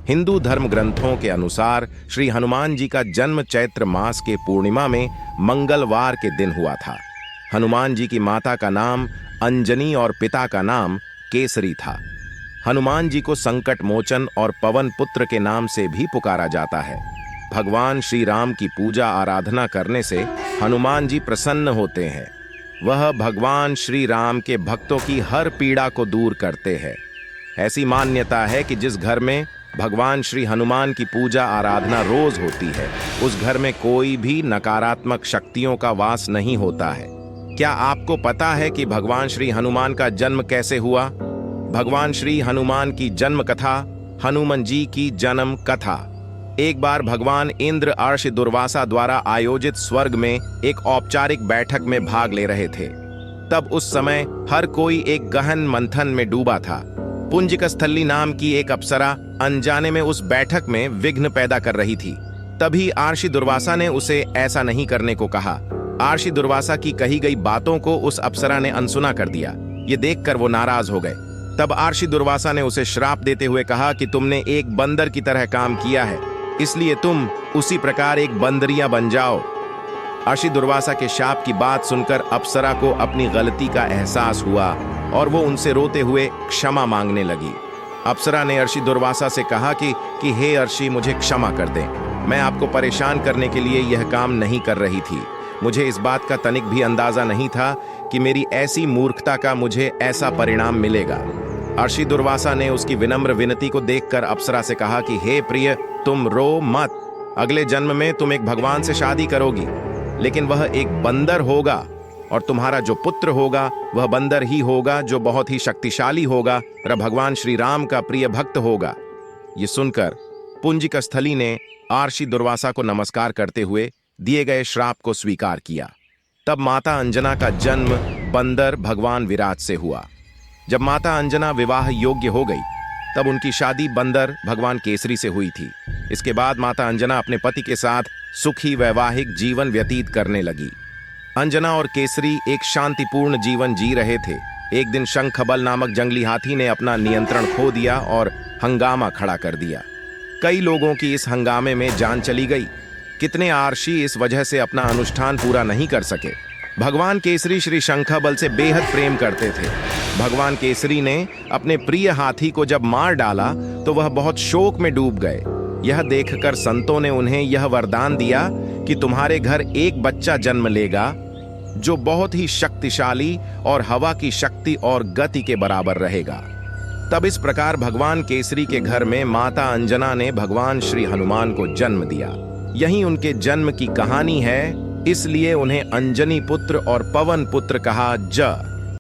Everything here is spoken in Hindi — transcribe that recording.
हिंदू धर्म ग्रंथों के अनुसार श्री हनुमान जी का जन्म चैत्र मास के पूर्णिमा में मंगलवार के दिन हुआ था। हनुमान जी की माता का नाम अंजनी और पिता का नाम केसरी था। हनुमान जी को संकट मोचन और पवन पुत्र के नाम से भी पुकारा जाता है। भगवान श्री राम की पूजा आराधना करने से हनुमान जी प्रसन्न होते हैं। वह भगवान श्री राम के भक्तों की हर पीड़ा को दूर करते हैं। ऐसी मान्यता है कि जिस घर में भगवान श्री हनुमान की पूजा आराधना रोज होती है, उस घर में कोई भी नकारात्मक शक्तियों का वास नहीं होता है। क्या आपको पता है कि भगवान श्री हनुमान का जन्म कैसे हुआ? भगवान श्री हनुमान की जन्म कथा, हनुमान जी की जन्म कथा। एक बार भगवान इंद्र अर्ष दुर्वासा द्वारा आयोजित स्वर्ग में एक औपचारिक बैठक में भाग ले रहे थे। तब उस समय हर कोई एक गहन मंथन में डूबा था। पुंजिकस्थली नाम की एक अप्सरा अनजाने में उस बैठक में विघ्न पैदा कर रही थी। तभी आर्षि दुर्वासा ने उसे ऐसा नहीं करने को कहा। आर्षि दुर्वासा की कही गई बातों को उस अप्सरा ने अनसुना कर दिया। ये देखकर वो नाराज हो गए। तब आर्षि दुर्वासा ने उसे श्राप देते हुए कहा कि तुमने एक बंदर की तरह काम किया है, इसलिए तुम उसी प्रकार एक बंदरिया बन जाओ। अर्षि दुर्वासा के शाप की बात सुनकर अप्सरा को अपनी गलती का एहसास हुआ और वो उनसे रोते हुए क्षमा मांगने लगी। अप्सरा ने अर्षि दुर्वासा से कहा कि हे अर्षि, मुझे क्षमा कर दें। मैं आपको परेशान करने के लिए यह काम नहीं कर रही थी। मुझे इस बात का तनिक भी अंदाजा नहीं था कि मेरी ऐसी मूर्खता का मुझे ऐसा परिणाम मिलेगा। अर्षि दुर्वासा ने उसकी विनम्र विनती को देखकर अप्सरा से कहा कि हे प्रिय, तुम रो मत। अगले जन्म में तुम एक भगवान से शादी करोगी, लेकिन वह एक बंदर होगा और तुम्हारा जो पुत्र होगा वह बंदर ही होगा, जो बहुत ही शक्तिशाली होगा और भगवान श्री राम का प्रिय भक्त होगा। ये सुनकर पुंजिकस्थली ने आर्षि दुर्वासा को नमस्कार करते हुए दिए गए श्राप को स्वीकार किया। तब माता अंजना का जन्म बंदर भगवान विराट से हुआ। जब माता अंजना विवाह योग्य हो गई, तब उनकी शादी बंदर भगवान केसरी से हुई थी। इसके बाद माता अंजना अपने पति के साथ सुखी वैवाहिक जीवन व्यतीत करने लगी। अंजना और केसरी एक शांतिपूर्ण जीवन जी रहे थे। एक दिन शंखबल नामक जंगली हाथी ने अपना नियंत्रण खो दिया और हंगामा खड़ा कर दिया। कई लोगों की इस हंगामे में जान चली गई। कितने आर्षि इस वजह से अपना अनुष्ठान पूरा नहीं कर सके। भगवान केसरी श्री शंखबल से बेहद प्रेम करते थे। भगवान केसरी ने अपने प्रिय हाथी को जब मार डाला तो वह बहुत शोक में डूब गए। यह देखकर संतों ने उन्हें यह वरदान दिया कि तुम्हारे घर एक बच्चा जन्म लेगा जो बहुत ही शक्तिशाली और हवा की शक्ति और गति के बराबर रहेगा। तब इस प्रकार भगवान केसरी के घर में माता अंजना ने भगवान श्री हनुमान को जन्म दिया। यही उनके जन्म की कहानी है, इसलिए उन्हें अंजनी पुत्र और पवन पुत्र कहा जा।